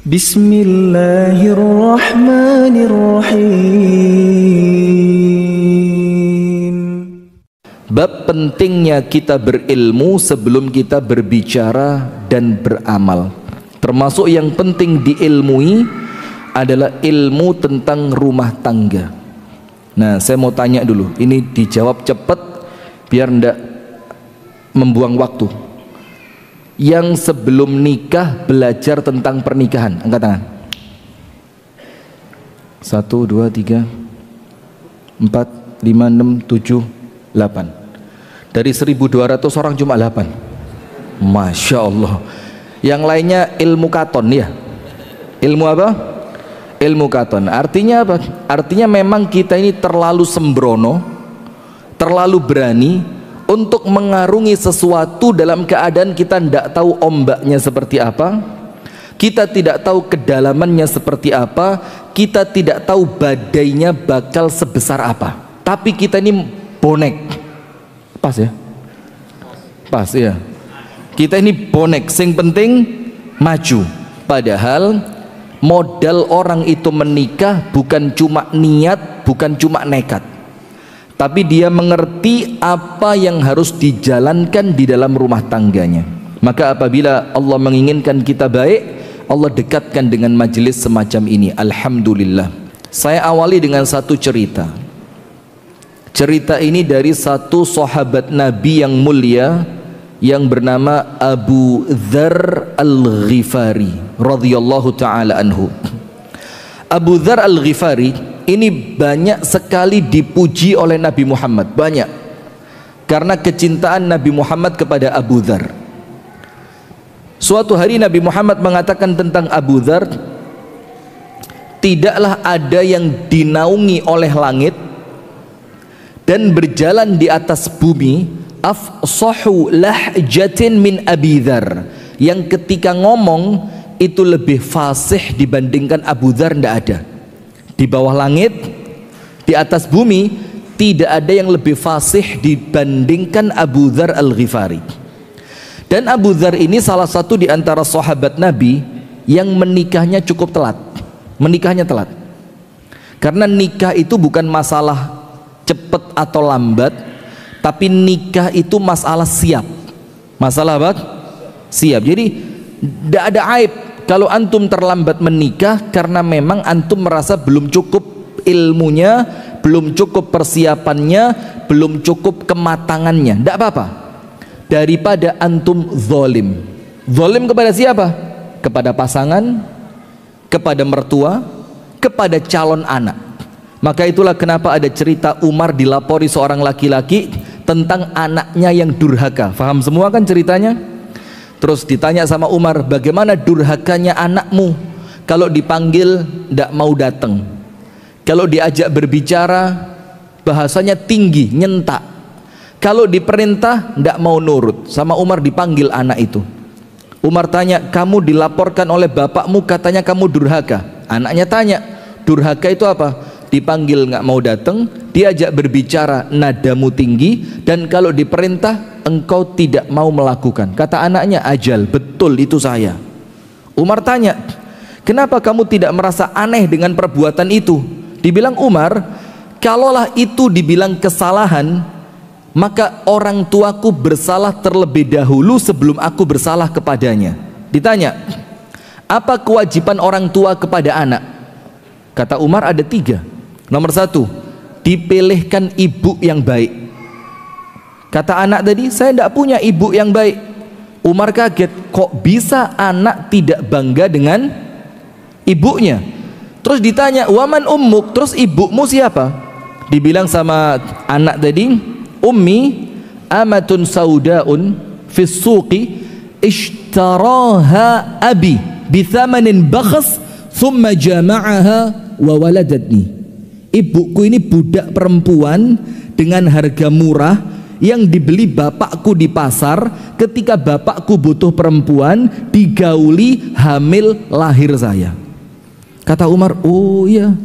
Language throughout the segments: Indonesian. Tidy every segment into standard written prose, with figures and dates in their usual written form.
Bismillahirrahmanirrahim. Bab pentingnya kita berilmu sebelum kita berbicara dan beramal. Termasuk yang penting diilmui adalah ilmu tentang rumah tangga. Nah, saya mau tanya dulu, ini dijawab cepat biar ndak membuang waktu. Yang sebelum nikah belajar tentang pernikahan, angkat tangan. 1, 2, 3, 4, 5, 6, 7, 8. Dari 1200 orang cuma 8. Masya Allah. Yang lainnya ilmu katon ya. Ilmu apa? Ilmu katon. Artinya apa? Artinya memang kita ini terlalu sembrono, terlalu berani untuk mengarungi sesuatu dalam keadaan kita tidak tahu ombaknya seperti apa, kita tidak tahu kedalamannya seperti apa, kita tidak tahu badainya bakal sebesar apa. Tapi kita ini bonek. Pas ya? Pas ya. Kita ini bonek, sing penting maju. Padahal modal orang itu menikah bukan cuma niat, bukan cuma nekat, tapi dia mengerti apa yang harus dijalankan di dalam rumah tangganya. Maka apabila Allah menginginkan kita baik, Allah dekatkan dengan majelis semacam ini. Alhamdulillah. Saya awali dengan satu cerita. Cerita ini dari satu sahabat Nabi yang mulia yang bernama Abu Dzar Al-Ghifari radhiyallahu taala anhu. Abu Dzar Al-Ghifari ini banyak sekali dipuji oleh Nabi Muhammad, banyak, karena kecintaan Nabi Muhammad kepada Abu Dzar. Suatu hari Nabi Muhammad mengatakan tentang Abu Dzar, tidaklah ada yang dinaungi oleh langit dan berjalan di atas bumi afsahu lahjatin min Abi Dzar, yang ketika ngomong itu lebih fasih dibandingkan Abu Dzar. Tidak ada di bawah langit, di atas bumi, tidak ada yang lebih fasih dibandingkan Abu Dzar Al-Ghifari. Dan Abu Dzar ini salah satu di antara sahabat Nabi yang menikahnya cukup telat. Menikahnya telat. Karena nikah itu bukan masalah cepat atau lambat, tapi nikah itu masalah siap. Masalah apa? Siap. Jadi tidak ada aib kalau antum terlambat menikah karena memang antum merasa belum cukup ilmunya, belum cukup persiapannya, belum cukup kematangannya. Tidak apa-apa. Daripada antum zalim. Zalim kepada siapa? Kepada pasangan, kepada mertua, kepada calon anak. Maka itulah kenapa ada cerita Umar dilapori seorang laki-laki tentang anaknya yang durhaka. Faham semua kan ceritanya? Terus ditanya sama Umar, bagaimana durhakanya anakmu? Kalau dipanggil tidak mau datang, kalau diajak berbicara bahasanya tinggi, nyentak, kalau diperintah tidak mau nurut. Sama Umar dipanggil anak itu. Umar tanya, kamu dilaporkan oleh bapakmu katanya kamu durhaka. Anaknya tanya, durhaka itu apa? Dipanggil nggak mau datang, diajak berbicara nadamu tinggi, dan kalau diperintah engkau tidak mau melakukan. Kata anaknya, ajal, betul itu saya. Umar tanya, kenapa kamu tidak merasa aneh dengan perbuatan itu? Dibilang Umar, kalaulah itu dibilang kesalahan, maka orang tuaku bersalah terlebih dahulu sebelum aku bersalah kepadanya. Ditanya, apa kewajiban orang tua kepada anak? Kata Umar ada 3. Nomor 1, dipilihkan ibu yang baik. Kata anak tadi, saya tidak punya ibu yang baik. Umar kaget, kok bisa anak tidak bangga dengan ibunya? Terus ditanya, waman ummuk, terus ibumu siapa? Dibilang sama anak tadi, ummi amatun saudaun fis suqi ishtaraha abi bithamanin bakhas thumma jama'aha wa waladatni. Ibuku ini budak perempuan dengan harga murah yang dibeli bapakku di pasar ketika bapakku butuh perempuan, digauli, hamil, lahir saya. Kata Umar, oh iya,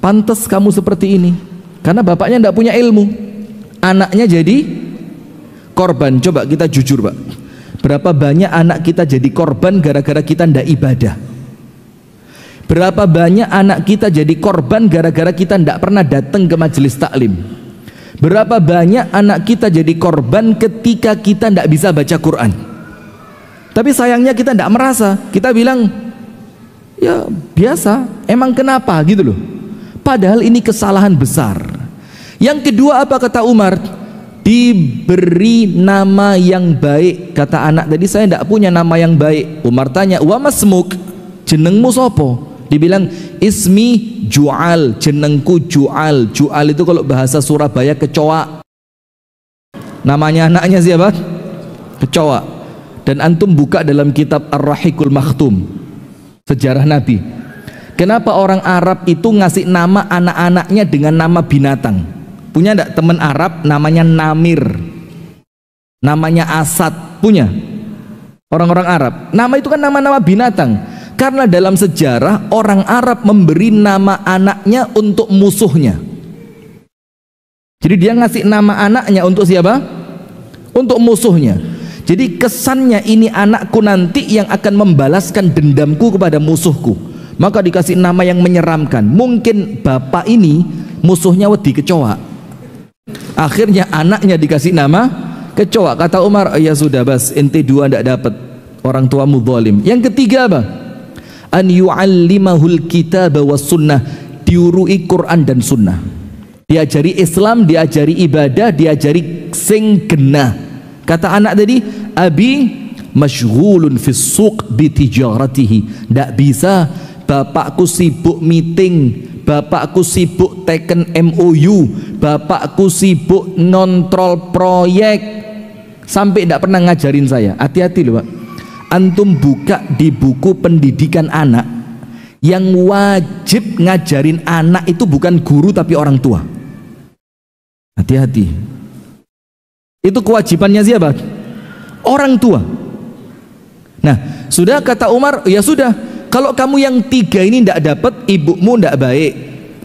pantas kamu seperti ini, karena bapaknya tidak punya ilmu, anaknya jadi korban. Coba kita jujur Pak, berapa banyak anak kita jadi korban gara-gara kita tidak ibadah? Berapa banyak anak kita jadi korban gara-gara kita tidak pernah datang ke majelis taklim. Berapa banyak anak kita jadi korban ketika kita tidak bisa baca Quran. Tapi sayangnya kita tidak merasa. Kita bilang, ya biasa, emang kenapa gitu loh. Padahal ini kesalahan besar. Yang kedua apa kata Umar? Diberi nama yang baik. Kata anak tadi, saya tidak punya nama yang baik. Umar tanya, wa masmuk, jenengmu sopo? Dibilang, ismi Ju'al, jenengku Ju'al. Ju'al itu kalau bahasa Surabaya kecoa. Namanya anaknya siapa? Kecoa. Dan antum buka dalam kitab Ar-Rahiqul Makhtum, sejarah Nabi. Kenapa orang Arab itu ngasih nama anak-anaknya dengan nama binatang? Punya enggak teman Arab namanya Namir, namanya Asad? Punya? Orang-orang Arab, nama itu kan nama-nama binatang. Karena dalam sejarah orang Arab memberi nama anaknya untuk musuhnya. Jadi dia ngasih nama anaknya untuk siapa? Untuk musuhnya. Jadi kesannya ini anakku nanti yang akan membalaskan dendamku kepada musuhku. Maka dikasih nama yang menyeramkan. Mungkin bapak ini musuhnya wedi kecoa. Akhirnya anaknya dikasih nama kecoa. Kata Umar, ya sudah bas, ente dua ndak dapat, orang tuamu zalim. Yang ketiga apa? An yu'allimahul kitab was sunnah, diurui Quran dan sunnah. Diajari Islam, diajari ibadah, diajari sing genah. Kata anak tadi, abi masyghulun fis suq bi tijaratihi. Ndak bisa, bapakku sibuk meeting, bapakku sibuk teken MOU, bapakku sibuk ngontrol proyek, sampai tidak pernah ngajarin saya. Hati-hati loh Pak. Antum buka di buku pendidikan anak, yang wajib ngajarin anak itu bukan guru tapi orang tua. Hati-hati. Itu kewajibannya siapa? Orang tua. Nah, sudah kata Umar, ya sudah. Kalau kamu yang tiga ini tidak dapat, ibumu tidak baik,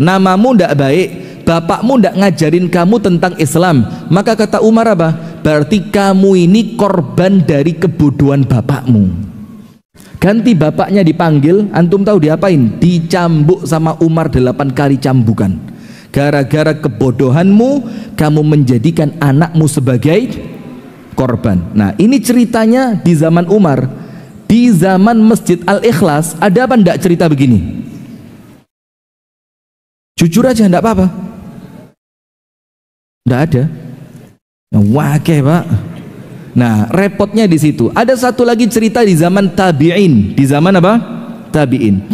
namamu tidak baik, bapakmu tidak ngajarin kamu tentang Islam, maka kata Umar apa? Berarti kamu ini korban dari kebodohan bapakmu. Ganti bapaknya dipanggil, antum tahu diapain? Dicambuk sama Umar 8 kali cambukan. Gara-gara kebodohanmu, kamu menjadikan anakmu sebagai korban. Nah, ini ceritanya di zaman Umar. Di zaman Masjid Al-Ikhlas ada apa enggak cerita begini? Jujur aja, enggak apa-apa. Enggak ada. Wah, Pak. Nah, repotnya di situ. Ada satu lagi cerita di zaman tabi'in. Di zaman apa? Tabi'in.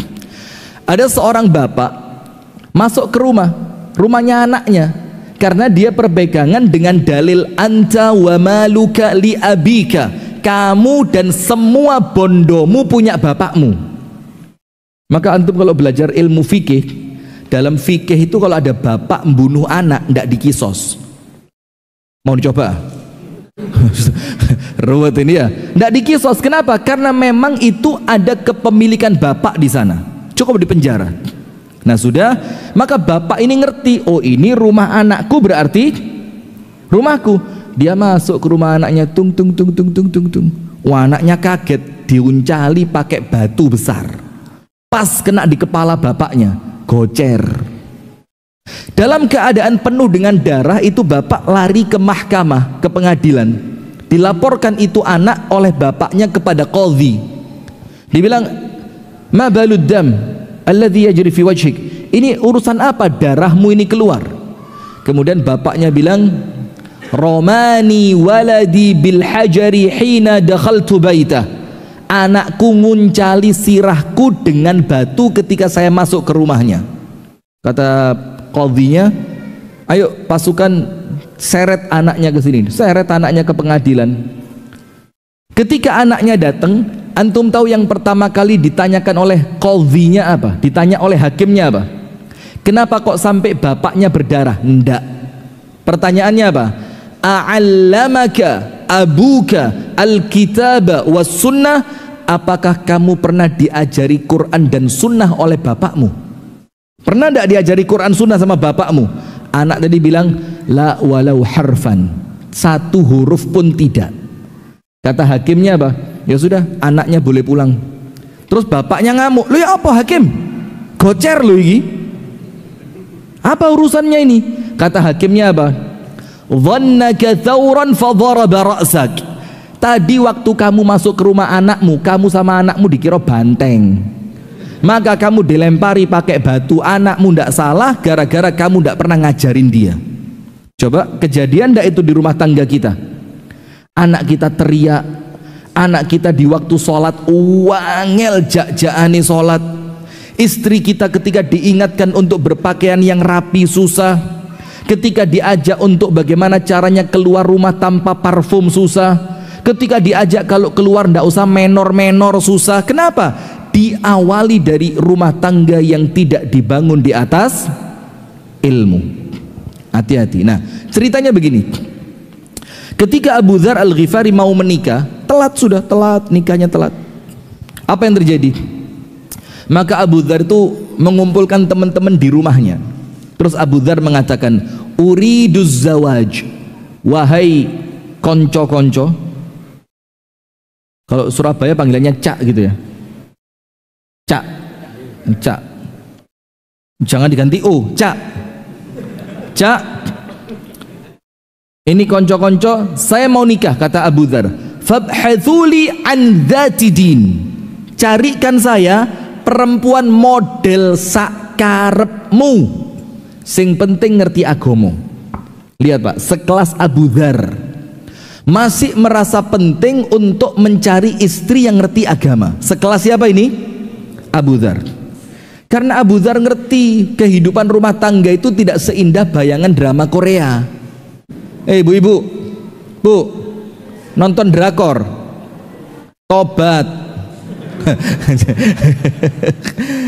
Ada seorang bapak masuk ke rumahnya anaknya, karena dia perpegangan dengan dalil anta wa maluka li abika. Kamu dan semua bondomu punya bapakmu. Maka antum kalau belajar ilmu fikih, dalam fikih itu kalau ada bapak membunuh anak tidak dikisos. Mau dicoba? Ruwet ini ya. Tidak dikisos. Kenapa? Karena memang itu ada kepemilikan bapak di sana. Cukup di penjara. Nah sudah, maka bapak ini ngerti, oh ini rumah anakku berarti rumahku. Dia masuk ke rumah anaknya, tung. Wah, anaknya kaget, diuncali pakai batu besar. Pas kena di kepala bapaknya, gocer. Dalam keadaan penuh dengan darah itu bapak lari ke mahkamah, ke pengadilan. Dilaporkan itu anak oleh bapaknya kepada qadhi. Dibilang, ma balud dam alladhi yajri fi wajhik. Ini urusan apa darahmu ini keluar? Kemudian bapaknya bilang, romani waladi bil hajari hina dakhaltu baitah. Anakku nguncali sirahku dengan batu ketika saya masuk ke rumahnya. Kata qadhinya, ayo pasukan seret anaknya ke sini, seret anaknya ke pengadilan. Ketika anaknya datang, antum tahu yang pertama kali ditanyakan oleh qadhinya apa? Ditanya oleh hakimnya apa? Kenapa kok sampai bapaknya berdarah? Enggak. Pertanyaannya apa? A'allamaka abuka alkitaba was sunnah? Apakah kamu pernah diajari Quran dan sunnah oleh bapakmu? Pernah tidak diajari Quran sunnah sama bapakmu? Anak tadi bilang, la walau harfan, satu huruf pun tidak. Kata hakimnya apa? Ya sudah, anaknya boleh pulang. Terus bapaknya ngamuk, lu ya apa hakim? Gocer loh ini. Apa urusannya ini? Kata hakimnya apa? Dhannaka thawran fadharaba ra'sak. Tadi waktu kamu masuk ke rumah anakmu, kamu sama anakmu dikira banteng. Maka kamu dilempari pakai batu. Anakmu ndak salah gara-gara kamu ndak pernah ngajarin dia. Coba kejadian ndak itu di rumah tangga kita? Anak kita teriak, anak kita di waktu sholat wangel jak-jakane sholat. Istri kita ketika diingatkan untuk berpakaian yang rapi susah. Ketika diajak untuk bagaimana caranya keluar rumah tanpa parfum susah. Ketika diajak kalau keluar ndak usah menor-menor susah. Kenapa? Diawali dari rumah tangga yang tidak dibangun di atas ilmu. Hati-hati. Nah, ceritanya begini. Ketika Abu Dzar Al-Ghifari mau menikah, telat nikahnya telat. Apa yang terjadi? Maka Abu Dzar itu mengumpulkan teman-teman di rumahnya. Terus Abu Dzar mengatakan, "Uriduz zawaj." Wahai konco-konco. Kalau Surabaya panggilannya cak gitu ya. Cak. Cak. Jangan diganti O, cak. Cak. Ini konco-konco, saya mau nikah, kata Abu Dzar. Fabhathuli an dzati din. Carikan saya perempuan model sakarepmu, sing penting ngerti agomo. Lihat Pak, sekelas Abu Dzar masih merasa penting untuk mencari istri yang ngerti agama. Sekelas siapa ini? Abu Dzar. Karena Abu Dzar ngerti kehidupan rumah tangga itu tidak seindah bayangan drama Korea. Ibu-ibu, Bu, nonton drakor, tobat.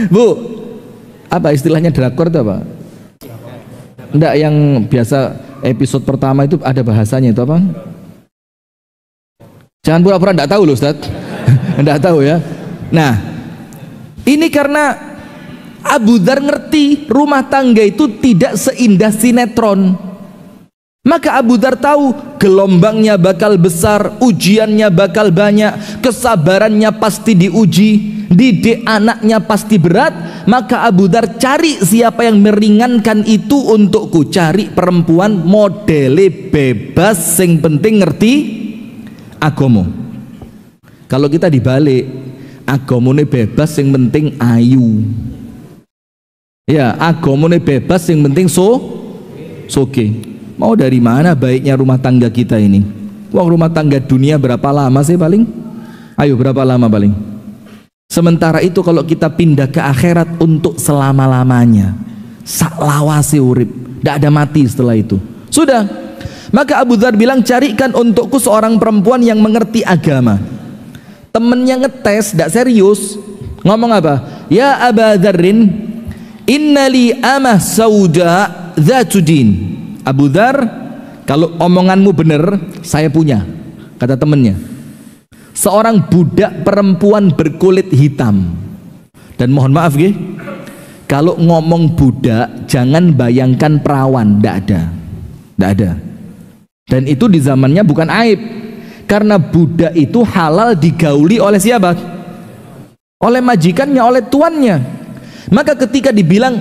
Bu, apa istilahnya drakor itu apa? Enggak, yang biasa episode pertama itu ada bahasanya itu apa? Jangan pura-pura enggak tahu loh Ustaz. Enggak tahu ya. Nah, ini karena Abu Dzar ngerti rumah tangga itu tidak seindah sinetron. Maka Abu Dzar tahu gelombangnya bakal besar, ujiannya bakal banyak, kesabarannya pasti diuji, didik anaknya pasti berat. Maka Abu Dzar cari siapa yang meringankan itu untukku. Cari perempuan modele bebas, sing penting ngerti agomo. Kalau kita dibalik, agomone bebas, yang penting ayu. Ya, agomone bebas, yang penting soge. Mau dari mana baiknya rumah tangga kita ini? Uang rumah tangga dunia berapa lama sih paling? Ayo, berapa lama paling? Sementara itu kalau kita pindah ke akhirat untuk selama-lamanya, saklawase urip, tidak ada mati setelah itu. Sudah. Maka Abu Dzar bilang, carikan untukku seorang perempuan yang mengerti agama. Temennya ngetes, tidak serius. Ngomong apa? Ya Aba Dzarrin, innali amah sauda dzatudin. Abu Dzar, kalau omonganmu benar, saya punya, kata temennya, seorang budak perempuan berkulit hitam. Dan mohon maaf ya, kalau ngomong budak jangan bayangkan perawan, tidak ada. Dan itu di zamannya bukan aib, karena budak itu halal digauli oleh siapa? Oleh majikannya, oleh tuannya. Maka ketika dibilang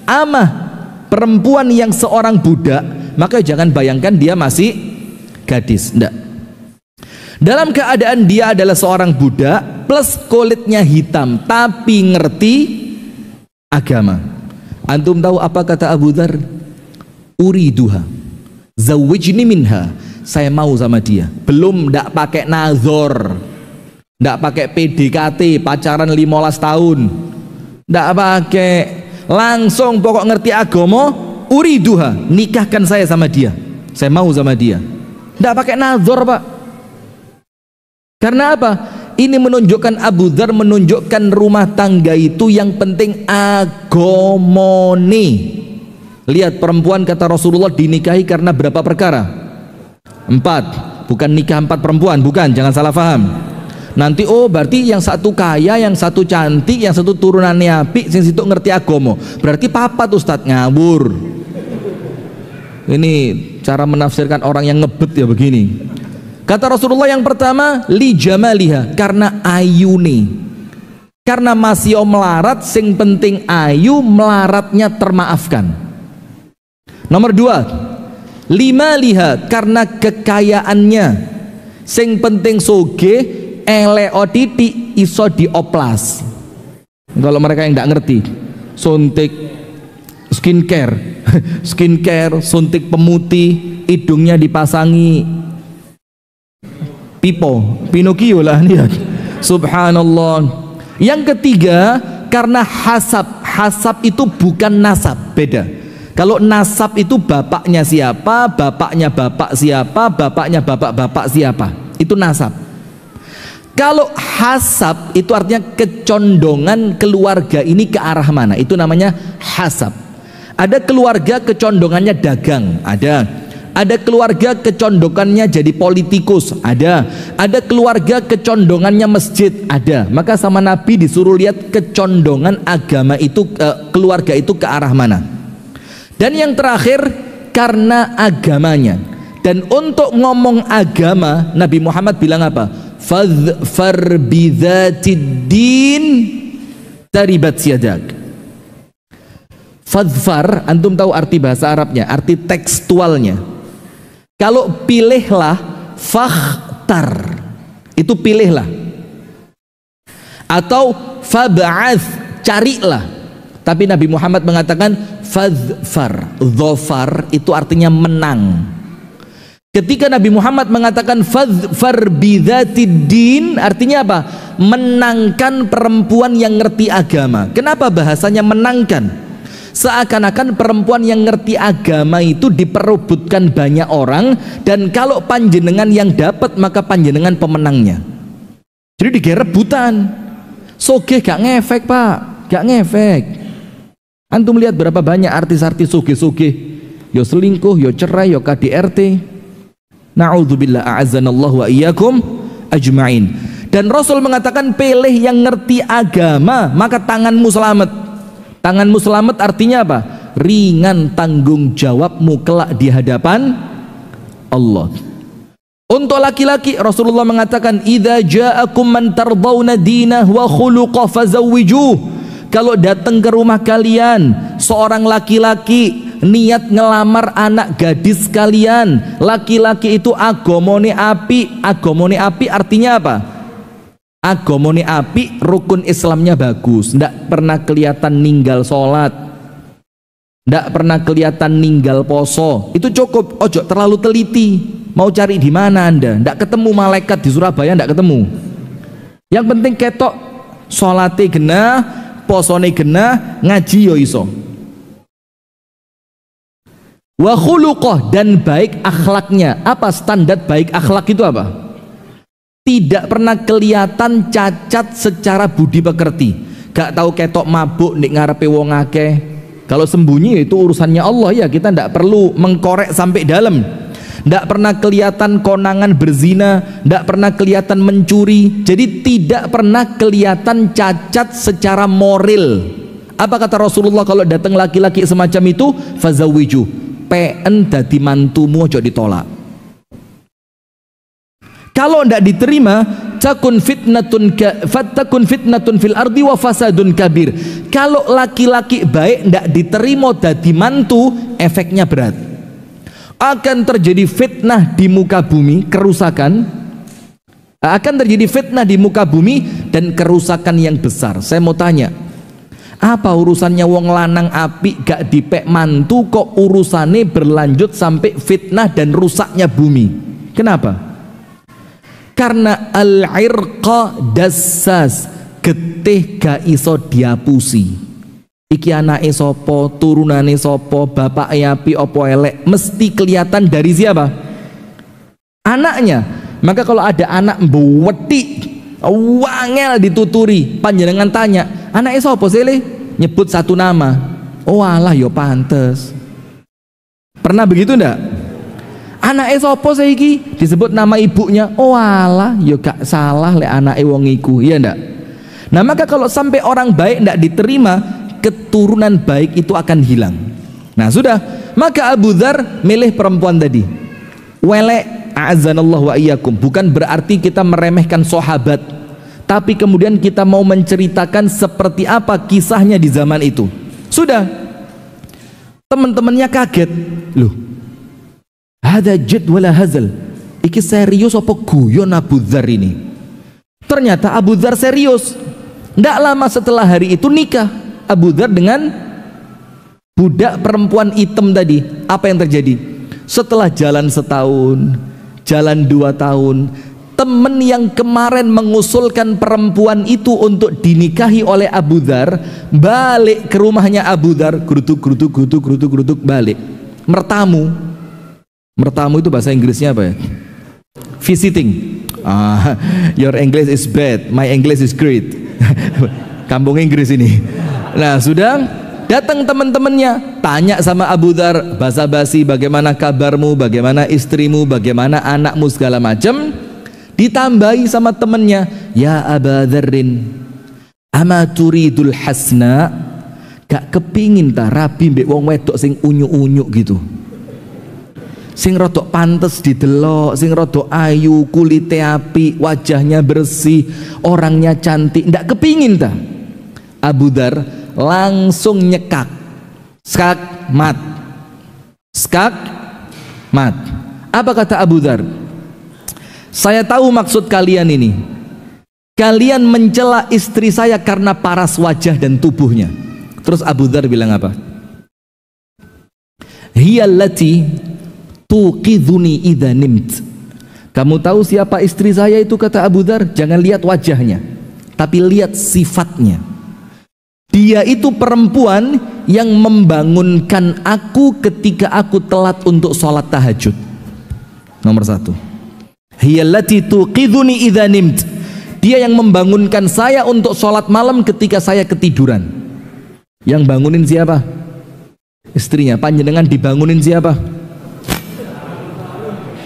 amah, perempuan yang seorang budak, maka jangan bayangkan dia masih gadis. Enggak. Dalam keadaan dia adalah seorang budak plus kulitnya hitam tapi ngerti agama. Antum tahu apa kata Abu Dzar? Uriduha, zawijni minha. Saya mau sama dia. Belum, ndak pakai nazor, ndak pakai PDKT, pacaran 15 tahun, ndak pakai, langsung pokok ngerti agama. Uriduha, nikahkan saya sama dia, saya mau sama dia. Nggak pakai nazar Pak. Karena apa? Ini menunjukkan, Abu Dzar menunjukkan rumah tangga itu yang penting agamone. Lihat perempuan, kata Rasulullah, dinikahi karena berapa perkara? 4. Bukan nikah 4 perempuan, bukan, jangan salah paham. Nanti oh berarti yang satu kaya, yang satu cantik, yang satu turunannya apik, sing situ ngerti agomo. Berarti papat Ustadz, ngawur. Ini cara menafsirkan orang yang ngebet ya begini. Kata Rasulullah yang pertama, li jamaliha, karena ayune. Karena masih melarat, sing penting ayu, melaratnya termaafkan. Nomor 2, lima liha, karena kekayaannya, sing penting soge, eleo titik iso dioplas. Kalau mereka yang tidak ngerti, suntik skincare, suntik pemutih, hidungnya dipasangi pipo, Pinocchio lah nih. Subhanallah. Yang ketiga, karena hasab itu bukan nasab, beda. Kalau nasab itu bapaknya siapa, bapaknya bapak siapa, bapaknya bapak siapa, itu nasab. Kalau hasab itu artinya kecondongan keluarga ini ke arah mana, itu namanya hasab. Ada keluarga kecondongannya dagang, ada keluarga kecondongannya jadi politikus, ada keluarga kecondongannya masjid, ada. Maka sama Nabi disuruh lihat kecondongan agama itu, keluarga itu ke arah mana. Dan yang terakhir, karena agamanya. Dan untuk ngomong agama, Nabi Muhammad bilang apa? Fadhfar bidzatid din taribat yadak. Fadhfar, antum tahu arti bahasa Arabnya, arti tekstualnya. Kalau pilihlah, fakhtar, itu pilihlah. Atau fab'ath, carilah. Tapi Nabi Muhammad mengatakan fadhfar. Dhofar itu artinya menang. Ketika Nabi Muhammad mengatakan fadhfar bidzatid din, artinya apa? Menangkan perempuan yang ngerti agama. Kenapa bahasanya menangkan? Seakan-akan perempuan yang ngerti agama itu diperebutkan banyak orang, dan kalau panjenengan yang dapat maka panjenengan pemenangnya. Jadi digerebutan. Soge gak ngefek pak, gak ngefek. Antum lihat berapa banyak artis-artis soge-soge, yo selingkuh, yo cerai, yo KDRT. Na'udzubillah, a'azzanallahu wa iyyakum ajma'in. Dan Rasul mengatakan pilih yang ngerti agama, maka tanganmu selamat. Tanganmu selamat artinya apa? Ringan tanggung jawabmu kelak di hadapan Allah. Untuk laki-laki, Rasulullah mengatakan, idza ja'akum man tardawna dinah wa khuluqah fazawwijuh. Kalau datang ke rumah kalian seorang laki-laki niat ngelamar anak gadis kalian, laki-laki itu agamane api. Agamane api artinya apa? Agamane api, rukun Islamnya bagus, ndak pernah kelihatan ninggal sholat, ndak pernah kelihatan ninggal poso, itu cukup. Ojo terlalu teliti mau cari di mana Anda, ndak ketemu malaikat di Surabaya, ndak ketemu. Yang penting ketok sholate genah, posone genah, ngaji yo iso. Wa khuluqah, dan baik akhlaknya. Apa standar baik akhlak itu apa? Tidak pernah kelihatan cacat secara budi pekerti. Gak tahu ketok mabuk nek ngarepe wong akeh. Kalau sembunyi itu urusannya Allah ya, kita tidak perlu mengkorek sampai dalam. Tidak pernah kelihatan konangan berzina, tidak pernah kelihatan mencuri. Jadi tidak pernah kelihatan cacat secara moral. Apa kata Rasulullah kalau datang laki-laki semacam itu? Fazawiju, PN dadi mantumu, ojo ditolak. Kalau tidak diterima, takun fitnatun fil ardi wa fasadun kabir. Kalau laki-laki baik tidak diterima dadi mantu, efeknya berat. Akan terjadi fitnah di muka bumi, kerusakan. Akan terjadi fitnah di muka bumi dan kerusakan yang besar. Saya mau tanya, apa urusannya wong lanang api gak dipek mantu, kok urusannya berlanjut sampai fitnah dan rusaknya bumi? Kenapa? Karena al-irqa dassas, getih gak iso diapusi. Iki anake sapa, turunane sapa, bapake api opo elek, mesti kelihatan dari siapa? Anaknya. Maka kalau ada anak mbeweti, wangel dituturi, panjenengan tanya, anake sapa sih le? Nyebut satu nama. Oh alah yo pantes. Pernah begitu ndak? Anake sapa saiki disebut nama ibunya, oh alah ya gak salah lek anake wong iku, iya ndak? Nah maka kalau sampai orang baik ndak diterima, keturunan baik itu akan hilang. Nah sudah, maka Abu Dzar milih perempuan tadi. Welek, a'azzanallahu wa iyyakum, bukan berarti kita meremehkan sahabat, tapi kemudian kita mau menceritakan seperti apa kisahnya di zaman itu. Sudah, teman-temannya kaget, loh, hada jad wala hazal, iki serius apa guyon Abu Dzar ini? Ternyata Abu Dzar serius. Tidak lama setelah hari itu nikah Abu Dzar dengan budak perempuan hitam tadi. Apa yang terjadi? Setelah jalan setahun, jalan 2 tahun, temen yang kemarin mengusulkan perempuan itu untuk dinikahi oleh Abu Dzar balik ke rumahnya Abu Dzar, gerutuk balik. Mertamu itu bahasa Inggrisnya apa ya? Visiting. Your English is bad, my English is great. Kampung Inggris ini. Nah, sudah datang teman-temannya, tanya sama Abu Dzar, basa-basi, bagaimana kabarmu, bagaimana istrimu, bagaimana anakmu, segala macam. Ditambahi sama temennya, ya Aba Dzarrin, ama turidul hasna, gak kepingin ta rabi mbek wong wedok sing unyu-unyu gitu, sing rodok pantes didelok, sing rodok ayu, kulite api, wajahnya bersih, orangnya cantik, ndak kepingin ta? Abu Dzar langsung nyekak, skak mat. Apa kata Abu Dzar? Saya tahu maksud kalian ini. Kalian mencela istri saya karena paras wajah dan tubuhnya. Terus Abu Dzar bilang apa? Hiyallati tuqidhuni idza nimt. Kamu tahu siapa istri saya itu, kata Abu Dzar? Jangan lihat wajahnya, tapi lihat sifatnya. Dia itu perempuan yang membangunkan aku ketika aku telat untuk sholat tahajud. Nomor 1. Hiyallati tuqidhuni idza nimt. Dia yang membangunkan saya untuk sholat malam ketika saya ketiduran. Yang bangunin siapa? Istrinya. Panjenengan dibangunin siapa?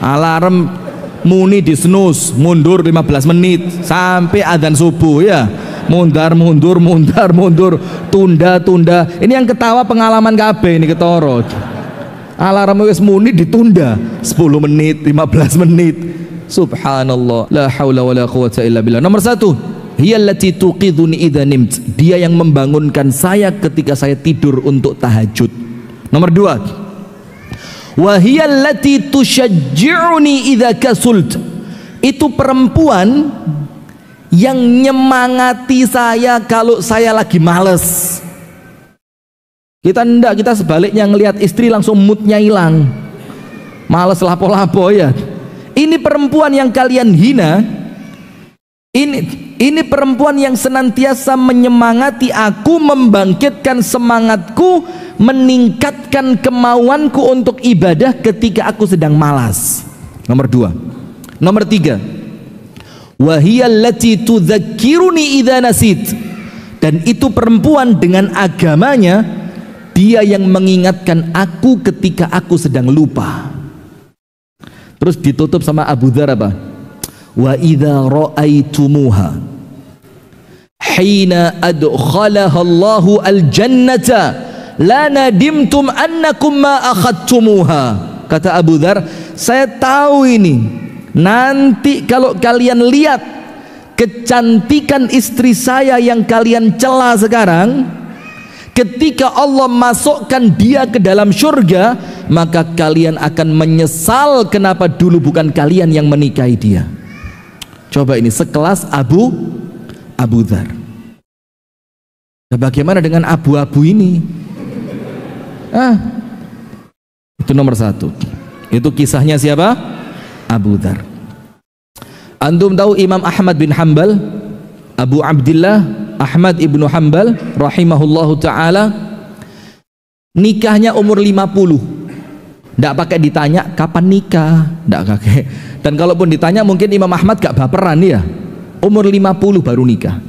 Alarm muni di snooze, mundur 15 menit sampai adzan subuh ya. Mundur, tunda. Ini yang ketawa pengalaman KB ini ketoro. Alarm wis muni ditunda 10 menit, 15 menit. Subhanallah, la haula wala quwwata illa billah. Nomor 1, hiyallati tuqidhuni idza nimt. Dia yang membangunkan saya ketika saya tidur untuk tahajud. Nomor 2, wa hiyallati tusyajji'uni idza kasult. Itu perempuan yang nyemangati saya kalau saya lagi males. Kita enggak, kita sebaliknya ngelihat istri langsung moodnya hilang, males lapo-lapo ya. Ini perempuan yang kalian hina. Ini perempuan yang senantiasa menyemangati aku, membangkitkan semangatku, meningkatkan kemauanku untuk ibadah ketika aku sedang malas. Nomor 2. Nomor 3, wa hiyallati tudzakkiruni idza nasit. Dan itu perempuan dengan agamanya, dia yang mengingatkan aku ketika aku sedang lupa. Terus ditutup sama Abu Dzar apa? Wa idza ra'aitumuha hina adkhalaha Allahu al-jannata la nadimtum annakum ma akhadtumuha. Kata Abu Dzar, saya tahu ini. Nanti kalau kalian lihat kecantikan istri saya yang kalian cela sekarang, ketika Allah masukkan dia ke dalam surga, maka kalian akan menyesal kenapa dulu bukan kalian yang menikahi dia. Coba ini sekelas Abu Dzar. Nah, bagaimana dengan abu-abu ini? Itu nomor 1. Itu kisahnya siapa? Abu Dzar. Antum tahu Imam Ahmad bin Hanbal, Abu Abdillah Ahmad ibnu Hanbal rahimahullahu ta'ala, nikahnya umur 50. Tidak pakai ditanya kapan nikah, tidak pakai. Dan kalaupun ditanya mungkin Imam Ahmad gak baperan ya. Umur 50 baru nikah.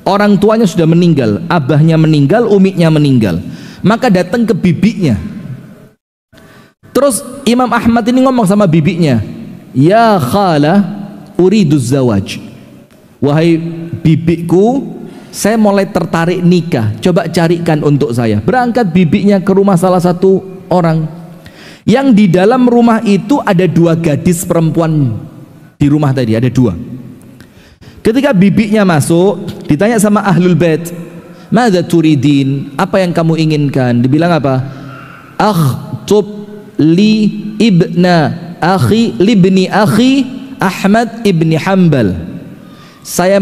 Orang tuanya sudah meninggal, abahnya meninggal, umiknya meninggal. Maka datang ke bibinya. Terus Imam Ahmad ini ngomong sama bibinya, ya khala uriduz zawaj. Wahai bibiku, saya mulai tertarik nikah, coba carikan untuk saya. Berangkat bibinya ke rumah salah satu orang. Yang di dalam rumah itu ada 2 gadis perempuan. Di rumah tadi ada 2. Ketika bibinya masuk, ditanya sama ahlul bait, "Madza turidin?" Apa yang kamu inginkan? Dibilang apa? "Akhtub li ibna akhi libni akhi Ahmad ibni Hanbal." Saya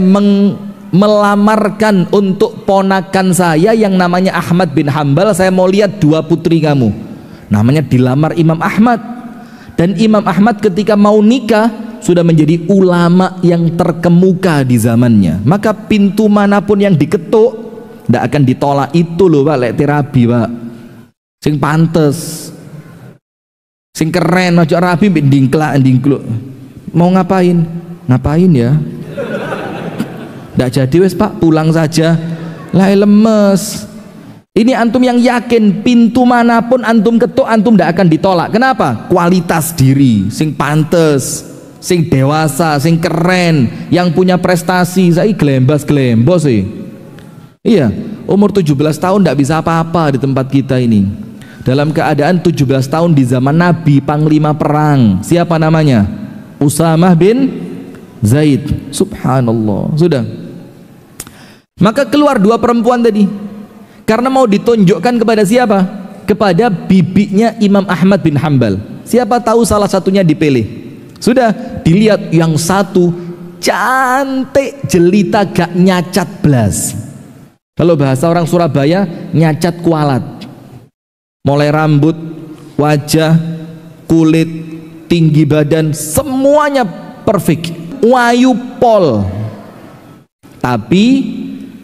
melamarkan untuk ponakan saya yang namanya Ahmad bin Hanbal. Saya mau lihat dua putri kamu. Namanya dilamar Imam Ahmad. Dan Imam Ahmad ketika mau nikah sudah menjadi ulama yang terkemuka di zamannya. Maka pintu manapun yang diketuk tidak akan ditolak. Itu loh Pak, lek terapi Pak, sing pantes, sing keren, ojo rapi ndingklak. Mau ngapain? Ngapain ya? Nggak jadi wes Pak, pulang saja. Lah lemes. Ini antum yang yakin pintu manapun antum ketuk antum tidak akan ditolak. Kenapa? Kualitas diri, sing pantes, sing dewasa, sing keren, yang punya prestasi. Saya glembos sih. Iya, umur 17 tahun tidak bisa apa-apa di tempat kita ini. Dalam keadaan 17 tahun di zaman Nabi, panglima perang. Siapa namanya? Usamah bin Zaid. Subhanallah. Sudah. Maka keluar dua perempuan tadi. Karena mau ditunjukkan kepada siapa? Kepada bibinya Imam Ahmad bin Hanbal. Siapa tahu salah satunya dipilih. Sudah dilihat yang satu cantik jelita gak nyacat belas. Kalau bahasa orang Surabaya nyacat kualat. Mulai rambut, wajah, kulit, tinggi badan, semuanya perfect. Wayu pol. Tapi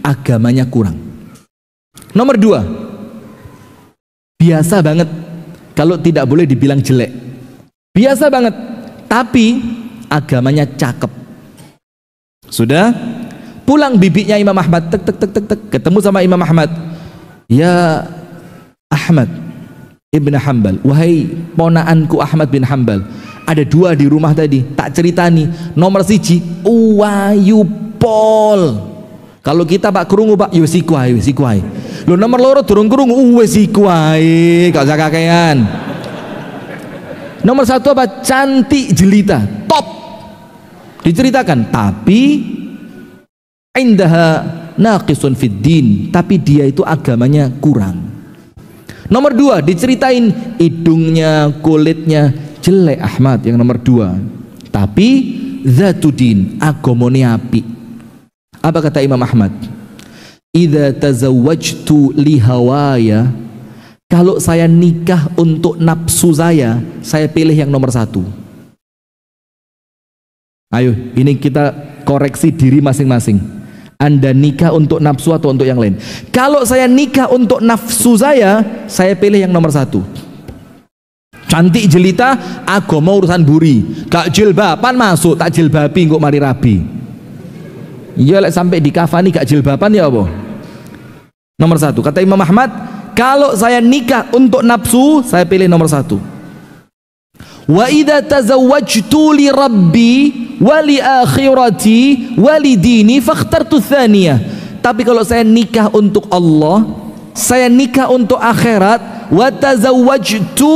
agamanya kurang. Nomor dua, biasa banget kalau tidak boleh dibilang jelek. Biasa banget, tapi agamanya cakep. Sudah pulang bibinya Imam Ahmad, tek, ketemu sama Imam Ahmad. Ya Ahmad ibn Hanbal, wahai ponaanku Ahmad bin Hanbal, ada dua di rumah tadi, tak ceritani. Nomor siji, wayu pol. Kalau kita Pak krungu Pak, yo sikuai. Lo nomor loro durung krungu, sikuai, gak usah kakean. Nomor satu apa? Cantik jelita, top. Diceritakan, tapi indaha naqisun fid din, tapi dia itu agamanya kurang. Nomor dua, diceritain hidungnya, kulitnya jelek Ahmad yang nomor dua, tapi zatudin, agamane apik. Apa kata Imam Ahmad? Idza tazawwajtu li hawaya, kalau saya nikah untuk nafsu saya pilih yang nomor satu. Ayo, ini kita koreksi diri masing-masing. Anda nikah untuk nafsu atau untuk yang lain? Kalau saya nikah untuk nafsu saya pilih yang nomor satu. Cantik jelita, agama urusan buri. Gak jilbaban masuk, tak jilbabi kok mari rabi. Iya lek sampai di kafani gak jilbaban ya apa? Nomor satu. Kata Imam Ahmad, kalau saya nikah untuk nafsu, saya pilih nomor satu. Wa idza tazawwajtu li rabbi wa li akhirati wa li dini fakhtartu tsaniyah. Tapi kalau saya nikah untuk Allah, saya nikah untuk akhirat, wa tazawwajtu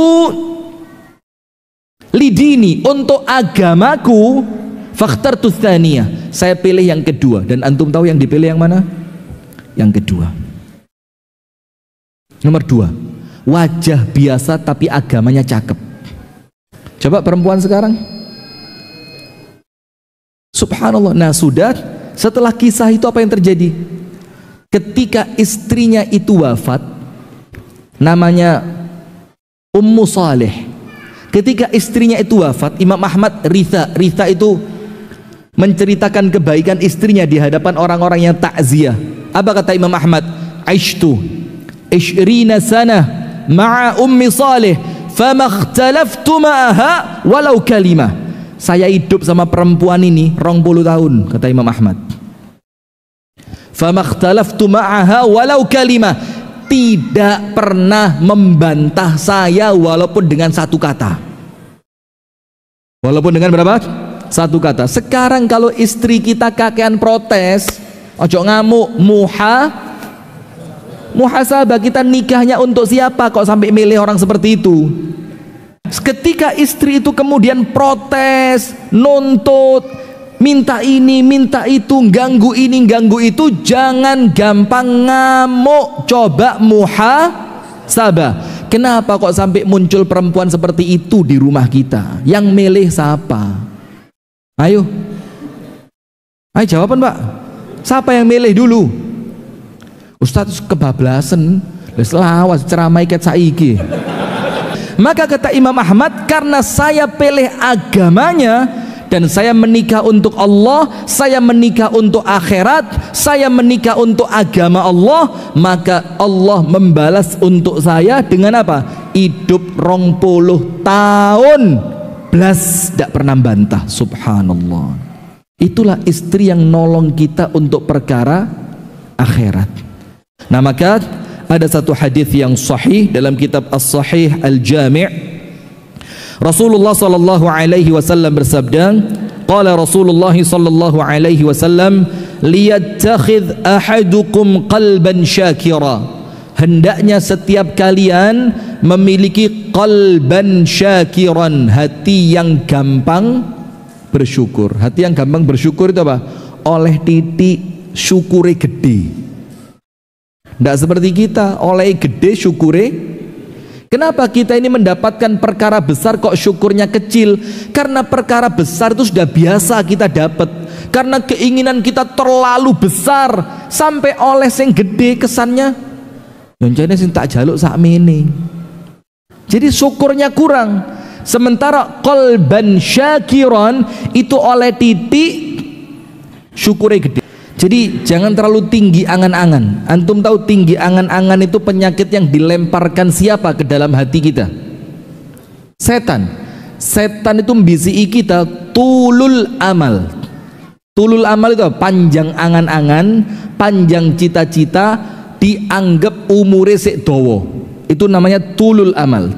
li dini, untuk agamaku, fakhtartu tsaniyah, saya pilih yang kedua. Dan antum tahu yang dipilih yang mana? Yang kedua. Nomor dua, wajah biasa tapi agamanya cakep. Coba perempuan sekarang, subhanallah. Nah sudah, setelah kisah itu apa yang terjadi? Ketika istrinya itu wafat, namanya Ummu Saleh. Ketika istrinya itu wafat, Imam Ahmad Ritha itu menceritakan kebaikan istrinya di hadapan orang-orang yang takziah. Apa kata Imam Ahmad? Aishtu 20 sanah ma'a Ummi Saleh fama ikhtalaftu ma'aha walau kalimah. Saya hidup sama perempuan ini 20 tahun, kata Imam Ahmad. Fama ikhtalaftu ma'aha walau kalimah, tidak pernah membantah saya walaupun dengan satu kata. Walaupun dengan berapa? Satu kata. Sekarang kalau istri kita kakean protes, ojo ngamuk, muhasabah. Kita nikahnya untuk siapa kok sampai milih orang seperti itu? Ketika istri itu kemudian protes, nuntut, minta ini, minta itu, ganggu ini, ganggu itu, jangan gampang ngamuk. Coba muhasabah. Kenapa kok sampai muncul perempuan seperti itu di rumah kita? Yang milih siapa? Ayo jawaban Pak. Siapa yang milih dulu? Ustadz kebablasan, lawas ceramah ikat saiki. Maka kata Imam Ahmad, karena saya pilih agamanya dan saya menikah untuk Allah, saya menikah untuk akhirat, saya menikah untuk agama Allah, maka Allah membalas untuk saya dengan apa? Hidup 20 tahun belas tidak pernah bantah. Subhanallah. Itulah istri yang nolong kita untuk perkara akhirat. Nah, maka ada satu hadis yang sahih dalam kitab As-Sahih Al-Jami'. Rasulullah sallallahu alaihi wasallam bersabda, qala Rasulullah sallallahu alaihi wasallam, liyattakhidh ahadukum qalban syakira. Hendaknya setiap kalian memiliki qalban syakiran, hati yang gampang bersyukur. Hati yang gampang bersyukur itu apa? Oleh titik syukure gede. Tidak seperti kita, oleh gede syukure. Kenapa kita ini mendapatkan perkara besar kok syukurnya kecil? Karena perkara besar itu sudah biasa kita dapat. Karena keinginan kita terlalu besar sampai oleh sing gede kesannya yoncene sing tak jaluk sakmene. Jadi syukurnya kurang. Sementara qalban syakiran itu oleh titik syukurnya gede. Jadi jangan terlalu tinggi angan-angan. Antum tahu tinggi angan-angan itu penyakit yang dilemparkan siapa ke dalam hati kita? Setan. Setan itu membisiki kita tulul amal. Tulul amal itu panjang angan-angan, panjang cita-cita, dianggap umure sik dawa. Itu namanya tulul amal.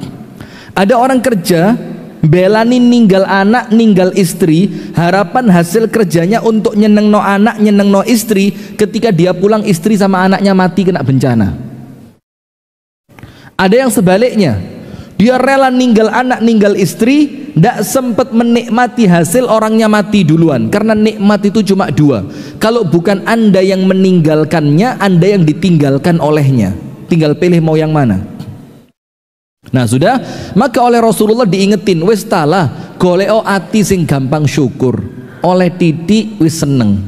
Ada orang kerja belani ninggal anak, ninggal istri, harapan hasil kerjanya untuk nyenengno anak, nyenengno istri. Ketika dia pulang, istri sama anaknya mati kena bencana. Ada yang sebaliknya, dia rela ninggal anak, ninggal istri, tidak sempat menikmati hasil, orangnya mati duluan. Karena nikmat itu cuma dua. Kalau bukan Anda yang meninggalkannya, Anda yang ditinggalkan olehnya. Tinggal pilih mau yang mana. Nah sudah, maka oleh Rasulullah diingetin, wis talah goleo ati sing gampang syukur, oleh titik wis seneng,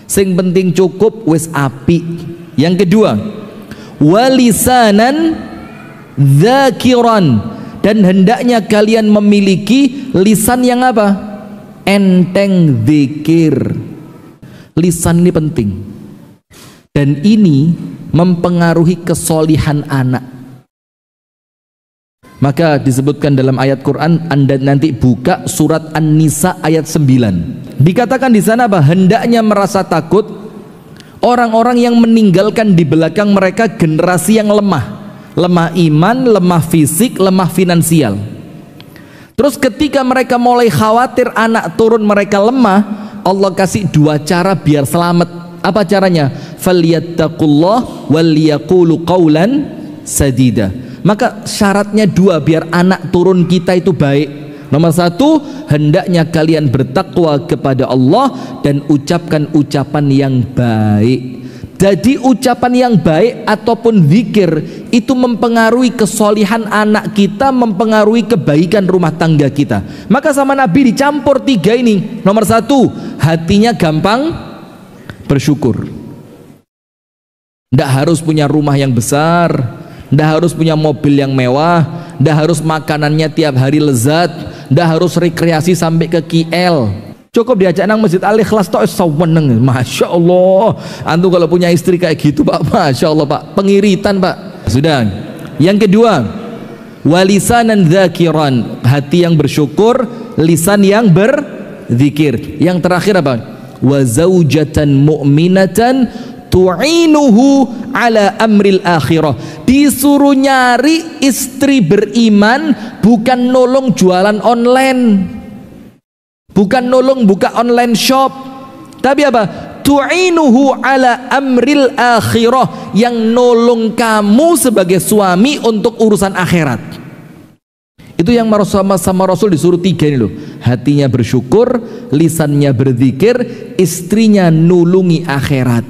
sing penting cukup wis api. Yang kedua, walisanan dzakiran, dan hendaknya kalian memiliki lisan yang apa? Enteng zikir. Lisan ini penting, dan ini mempengaruhi kesolihan anak. Maka disebutkan dalam ayat Quran, Anda nanti buka surat An-Nisa ayat 9. Dikatakan di sana bahwa hendaknya merasa takut orang-orang yang meninggalkan di belakang mereka generasi yang lemah. Lemah iman, lemah fisik, lemah finansial. Terus ketika mereka mulai khawatir anak turun mereka lemah, Allah kasih dua cara biar selamat. Apa caranya? Falyattaqullah wal yaqulu qawlan sadida. Maka syaratnya dua biar anak turun kita itu baik. Nomor satu, hendaknya kalian bertakwa kepada Allah dan ucapkan ucapan yang baik. Jadi ucapan yang baik ataupun zikir itu mempengaruhi kesolihan anak kita, mempengaruhi kebaikan rumah tangga kita. Maka sama Nabi dicampur tiga ini. Nomor satu, hatinya gampang bersyukur. Tidak harus punya rumah yang besar, tidak harus punya mobil yang mewah, tidak harus makanannya tiap hari lezat, tidak harus rekreasi sampai ke KL. Cukup diajak nang Masjid Al-Ikhlas tok saweneng. Masya Allah. Antum kalau punya istri kayak gitu Pak, Masya Allah Pak, pengiritan Pak. Sudah. Yang kedua, walisanan dzakiran, hati yang bersyukur, lisan yang berzikir. Yang terakhir apa? Wa zaujatan mu'minatan tu'inuhu ala amril akhirah. Disuruh nyari istri beriman, bukan nolong jualan online, bukan nolong buka online shop, tapi apa? Tu'inuhu ala amril akhirah, yang nolong kamu sebagai suami untuk urusan akhirat. Itu yang sama Rasul disuruh 3 ini loh. Hatinya bersyukur, lisannya berzikir, istrinya nulungi akhirat.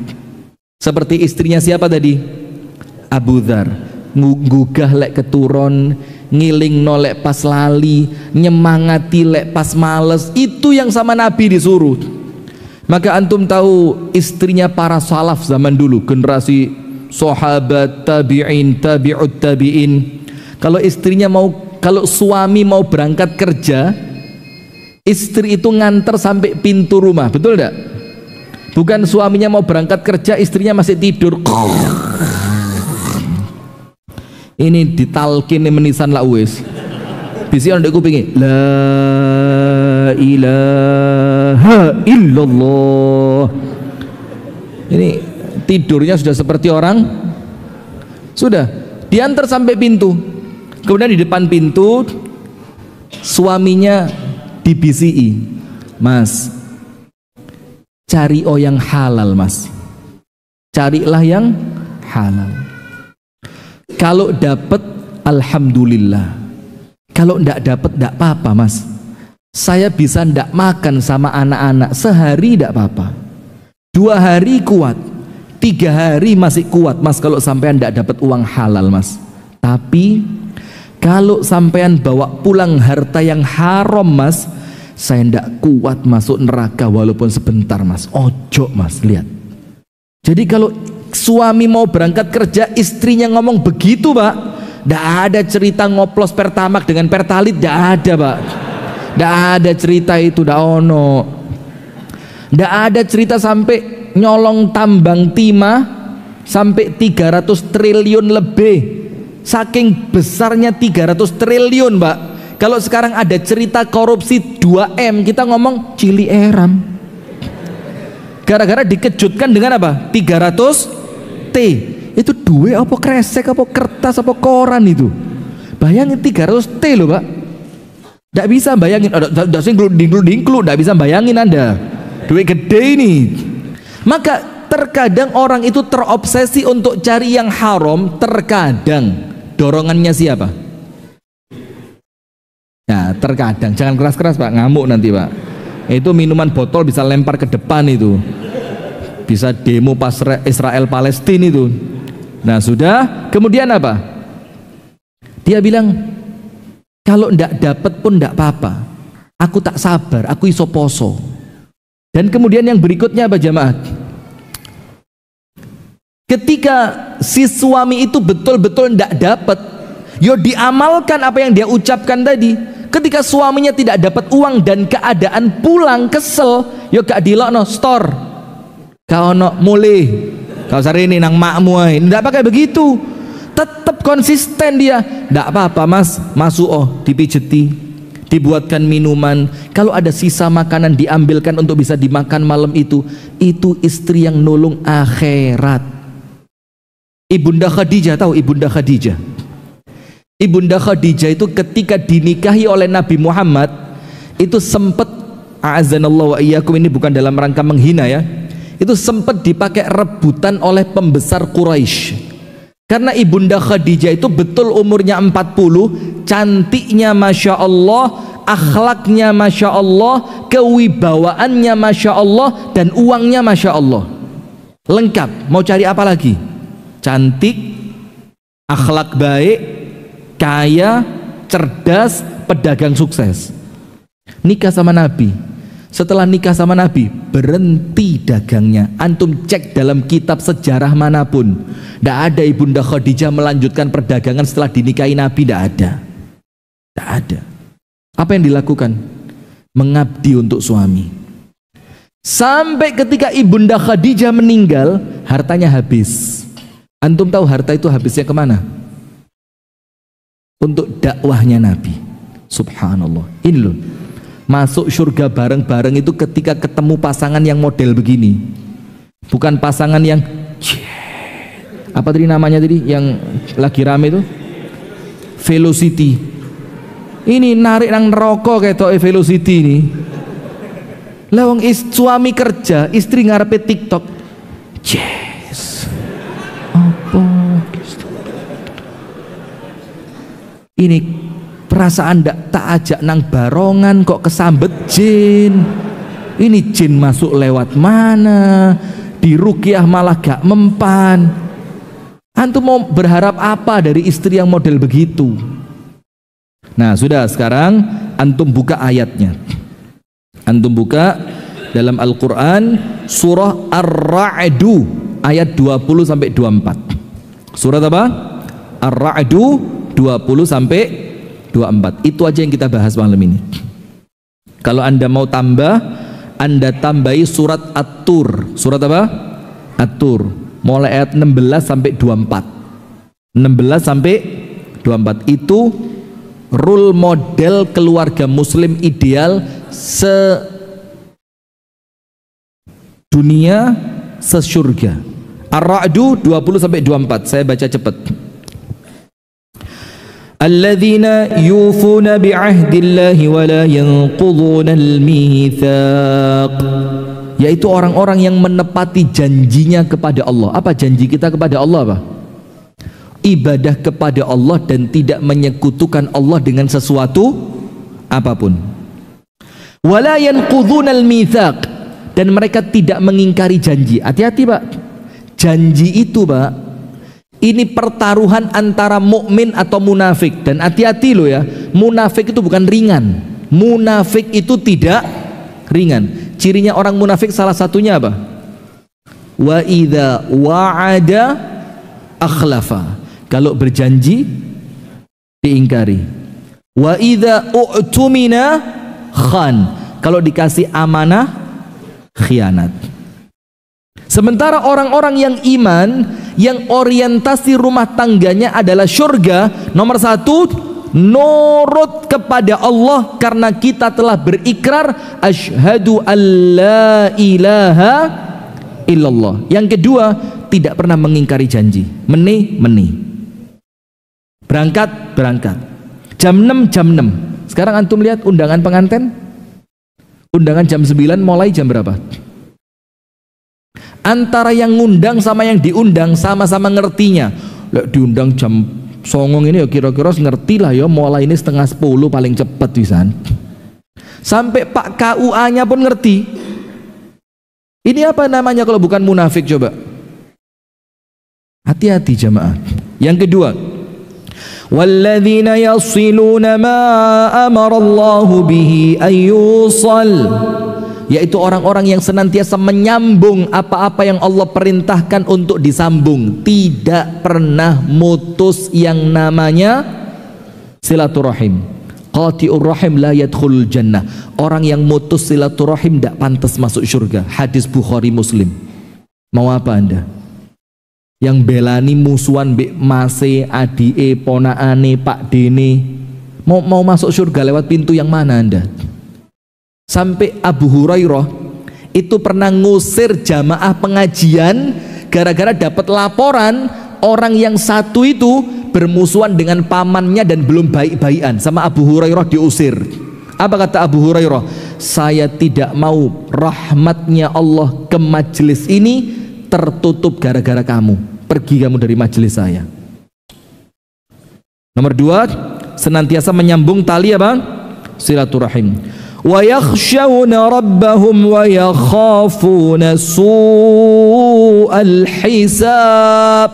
Seperti istrinya siapa tadi? Abu Dzar. Nggugah lek keturun, ngiling nolek pas lali, nyemangati lek pas males. Itu yang sama Nabi disuruh. Maka antum tahu istrinya para salaf zaman dulu, generasi sahabat, tabi'in, tabi'ut tabi'in. Kalau suami mau berangkat kerja, istri itu nganter sampai pintu rumah, betul enggak? Bukan suaminya mau berangkat kerja, istrinya masih tidur. Ini ditalkin menisan lah wis. Bisi orang dek kupingi, la ilaha illallah. Ini tidurnya sudah seperti orang, sudah diantar sampai pintu. Kemudian di depan pintu suaminya dibisii, mas, cari yang halal mas, carilah yang halal. Kalau dapat alhamdulillah, kalau ndak dapat ndak apa-apa mas, saya bisa ndak makan sama anak-anak sehari ndak apa-apa, 2 hari kuat, 3 hari masih kuat mas kalau sampean ndak dapat uang halal mas. Tapi kalau sampean bawa pulang harta yang haram mas, saya ndak kuat masuk neraka walaupun sebentar mas. Ojo mas, lihat. Jadi kalau suami mau berangkat kerja, istrinya ngomong begitu pak, ndak ada cerita ngoplos pertamak dengan pertalit, ndak ada pak. Ndak ada cerita itu, ndak ono. Ndak ada cerita sampai nyolong tambang timah sampai 300 triliun lebih. Saking besarnya 300 triliun mbak. Kalau sekarang ada cerita korupsi 2M, kita ngomong cili eram. Gara-gara dikejutkan dengan apa? 300 T. Itu duit apa kresek apa kertas apa koran itu. Bayangin 300 T loh pak. Nggak bisa bayangin, nggak bisa bayangin anda. Duit gede ini. Maka terkadang orang itu terobsesi untuk cari yang haram. Terkadang dorongannya siapa? Ya terkadang, jangan keras-keras pak, ngamuk nanti pak. Itu minuman botol bisa lempar ke depan itu, bisa demo pas Israel Palestina itu. Nah sudah, kemudian apa? Dia bilang kalau ndak dapat pun ndak apa-apa, aku tak sabar, aku iso poso. Dan kemudian yang berikutnya apa jamaah? Ketika si suami itu betul-betul tidak dapat, yo diamalkan apa yang dia ucapkan tadi. Ketika suaminya tidak dapat uang dan keadaan pulang kesel, yo gak dilokno store, kau no mulai, kau sari ini nang makmu, tidak pakai begitu, tetap konsisten dia. Tidak apa-apa mas, masuk dipijeti, dibuatkan minuman. Kalau ada sisa makanan diambilkan untuk bisa dimakan malam itu istri yang nolong akhirat. Ibunda Khadijah, tahu Ibunda Khadijah? Ibunda Khadijah itu ketika dinikahi oleh Nabi Muhammad itu sempat, a'azanallahu wa iyyakum, ini bukan dalam rangka menghina ya, itu sempat dipakai rebutan oleh pembesar Quraisy. Karena Ibunda Khadijah itu betul umurnya 40, cantiknya Masya Allah, akhlaknya Masya Allah, kewibawaannya Masya Allah, dan uangnya Masya Allah. Lengkap, mau cari apa lagi? Cantik, akhlak baik, kaya, cerdas, pedagang sukses. Nikah sama Nabi. Setelah nikah sama Nabi, berhenti dagangnya. Antum cek dalam kitab sejarah manapun, tidak ada Ibunda Khadijah melanjutkan perdagangan setelah dinikahi Nabi. Tidak ada. Tidak ada. Apa yang dilakukan? Mengabdi untuk suami. Sampai ketika Ibunda Khadijah meninggal, hartanya habis. Antum tahu harta itu habisnya kemana? Untuk dakwahnya Nabi. Subhanallah. Ini loh, masuk surga bareng-bareng itu ketika ketemu pasangan yang model begini. Bukan pasangan yang apa tadi namanya tadi yang lagi rame itu? Velocity. Ini narik nang neraka kayak Velocity ini. Lawang suami kerja, istri ngarepe TikTok. Yes. Apa? Ini perasaan tak ajak nang barongan kok kesambet jin. Ini jin masuk lewat mana? Di ruqyah malah gak mempan. Antum mau berharap apa dari istri yang model begitu? Nah sudah, sekarang antum buka ayatnya. Antum buka dalam Al-Quran surah Ar-Ra'du ayat 20 sampai 24. Surat apa? Ar-Ra'du 20 sampai 24. Itu aja yang kita bahas malam ini. Kalau Anda mau tambah, Anda tambahi surat At-Tur. Surat apa? At-Tur. Mulai ayat 16 sampai 24. 16 sampai 24 itu role model keluarga muslim ideal sedunia sesurga. Ar-Ra'du 20 sampai 24. Saya baca cepat. Alladzina yufuna bi'ahdillahi wa la yanqudhuna al-mitsaq, yaitu orang-orang yang menepati janjinya kepada Allah. Apa janji kita kepada Allah? Apa? Ibadah kepada Allah dan tidak menyekutukan Allah dengan sesuatu apapun. Wa la yanqudhuna al-mitsaq, dan mereka tidak mengingkari janji. Hati-hati Pak, janji itu Pak, ini pertaruhan antara mukmin atau munafik. Dan hati-hati loh ya, munafik itu bukan ringan. Munafik itu tidak ringan. Cirinya orang munafik salah satunya apa? Wa idza wa'ada akhlafa. Kalau berjanji diingkari. Wa idza u'tumina khan. Kalau dikasih amanah khianat. Sementara orang-orang yang iman, yang orientasi rumah tangganya adalah surga, nomor satu, nurut kepada Allah karena kita telah berikrar asyhadu alla ilaha illallah. Yang kedua, tidak pernah mengingkari janji. Meni. Berangkat. Jam 6. Sekarang antum lihat undangan pengantin. Undangan jam 9, mulai jam berapa? Antara yang ngundang sama yang diundang sama-sama ngertinya. Lek diundang jam 9 ini ya kira-kira ngerti lah ya, mulai ini 9:30 paling cepet pisan. Sampai Pak KUA-nya pun ngerti. Ini apa namanya kalau bukan munafik coba? Hati-hati jamaah. Yang kedua, walladzina yasiluna ma amarallahu bihi ayyusal, yaitu orang-orang yang senantiasa menyambung apa-apa yang Allah perintahkan untuk disambung, tidak pernah mutus yang namanya silaturahim. Qati'ur rahim la yadkhulul jannah. Orang yang mutus silaturahim tidak pantas masuk surga. Hadis Bukhari Muslim. Mau apa Anda? Yang belani musuhan mbek mase, adike, ponaane, Pak Dene, mau masuk surga lewat pintu yang mana Anda? Sampai Abu Hurairah itu pernah ngusir jamaah pengajian gara-gara dapat laporan orang yang satu itu bermusuhan dengan pamannya dan belum baik-baikan. Sama Abu Hurairah diusir. Apa kata Abu Hurairah? Saya tidak mau rahmatnya Allah ke majelis ini tertutup gara-gara kamu. Pergi kamu dari majelis saya. Nomor dua, senantiasa menyambung tali apa? Silaturahim. Wa yakhshawna rabbahum wa yakhafuna su'al hisab.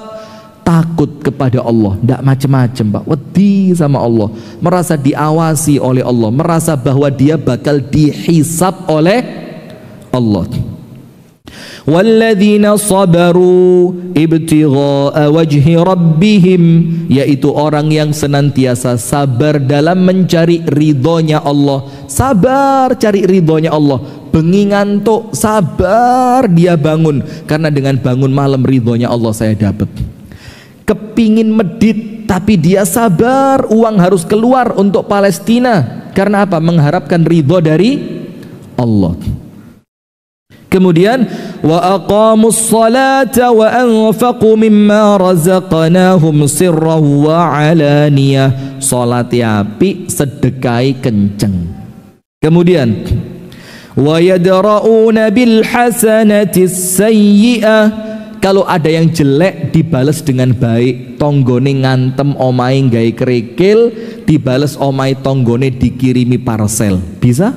Takut kepada Allah, tidak macam-macam Pak, wedi sama Allah, merasa diawasi oleh Allah, merasa bahwa dia bakal dihisab oleh Allah. Walladzina sabaru ibtigha'a wajhi rabbihim, yaitu orang yang senantiasa sabar dalam mencari ridhonya Allah. Sabar cari ridhonya Allah. Bengi ngantuk, sabar dia bangun, karena dengan bangun malam ridhonya Allah saya dapat. Kepingin medit tapi dia sabar, uang harus keluar untuk Palestina, karena apa? Mengharapkan ridho dari Allah. Kemudian wa aqamus salata wa anfaqu mimma razaqnahum sirran wa alaniyah. Salat api, sedekai kenceng. Kemudian wa yadra'una bil hasanati sayyi'ah, kalau ada yang jelek dibales dengan baik. Tonggone ngantem omahe gawe kerikil, dibales omahe tonggone dikirimi parcel. Bisa?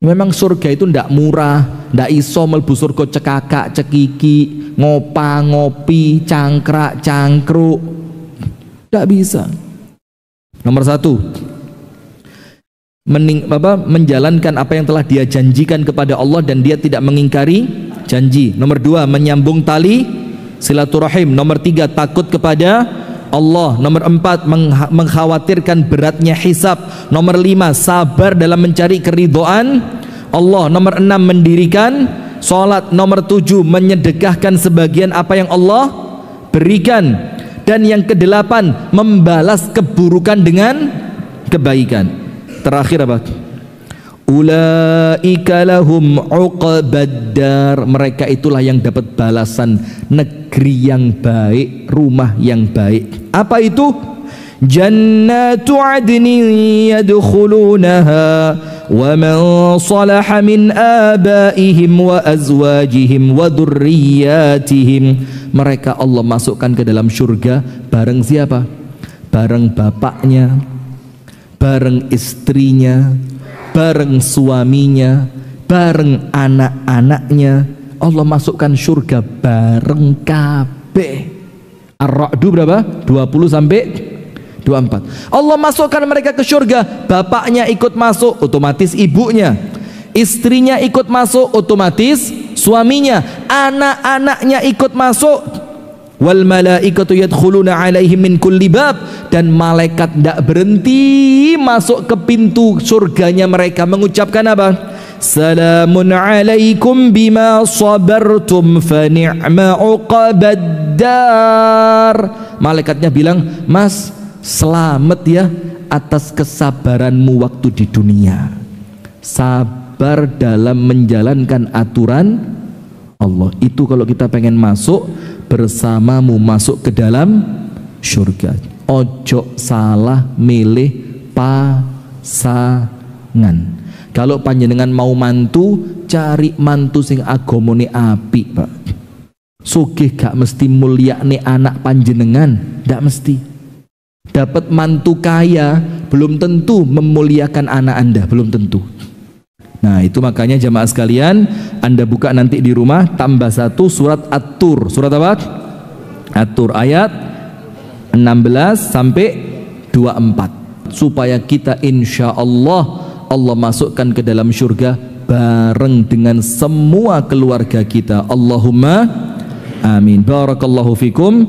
Memang surga itu ndak murah, ndak iso mlebu surga cekakak cekiki, ngopa ngopi, cangkrak cangkruk. Ndak bisa. Nomor 1, menjalankan apa yang telah dia janjikan kepada Allah dan dia tidak mengingkari janji. Nomor 2, menyambung tali silaturahim. Nomor 3, takut kepada Allah. Nomor 4, mengkhawatirkan beratnya hisab. Nomor 5, sabar dalam mencari keridhaan Allah. Nomor 6, mendirikan sholat. Nomor 7, menyedekahkan sebagian apa yang Allah berikan. Dan yang ke-8, membalas keburukan dengan kebaikan. Terakhir apa? Ulaika lahum uqbaddar. Mereka itulah yang dapat balasan negeri yang baik, rumah yang baik. Apa itu? Jannatu adnin yadkhulunaha wa man salaha min abaihim wa azwajihim wa dhurriyyatihim. Mereka Allah masukkan ke dalam surga bareng siapa? Bareng bapaknya, bareng istrinya, bareng suaminya, bareng anak-anaknya. Allah masukkan surga bareng kabeh. Ar-Ra'du berapa? 20 sampai 24. Allah masukkan mereka ke surga. Bapaknya ikut masuk, otomatis ibunya. Istrinya ikut masuk, otomatis suaminya. Anak-anaknya ikut masuk. Wal malaikatu yadkhuluna alaihim min kulli bab. Dan malaikat tidak berhenti masuk ke pintu surganya mereka mengucapkan apa? Salamun alaikum bima sabartum fa ni'ma uqbaddar. Malaikatnya bilang, Mas, selamat ya atas kesabaranmu waktu di dunia. Sabar dalam menjalankan aturan Allah. Itu kalau kita pengen masuk bersamamu masuk ke dalam surga. Ojo salah milih pasangan. Kalau panjenengan mau mantu, cari mantu sing agamane apik, Pak. Sugih gak mesti mulyakne anak panjenengan, gak mesti. Dapat mantu kaya belum tentu memuliakan anak Anda, belum tentu. Nah, itu makanya jamaah sekalian, Anda buka nanti di rumah tambah 1 surat At-Tur. Surat apa? At-Tur ayat 16 sampai 24. Supaya kita insya Allah masukkan ke dalam surga bareng dengan semua keluarga kita. Allahumma amin. Barakallahu fikum.